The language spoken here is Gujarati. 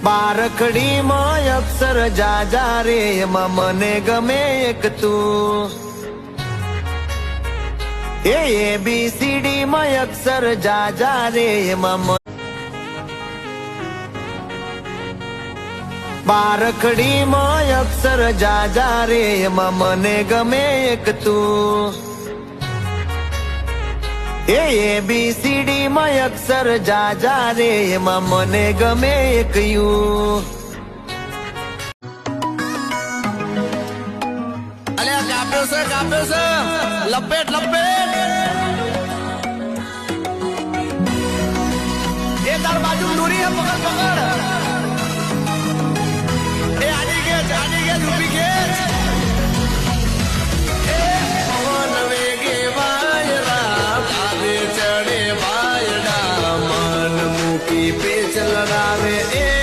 બારખડી માં અક્ષર જાજા રે એમાં મને ગમે એક તું ABCD માં અક્ષર જાજા રે એમાં બારખડી માં અક્ષર જાજા રે એમાં મને ગમે એક તું ABCD માં અક્ષર જાજા રે એમાં મને ગમે એક યુ અલ્યા કાપ્યો છે લપેટ એ તાર બાજુ દૂરી હે પકડ એ આડી કે ઊભી કે पेच लगावे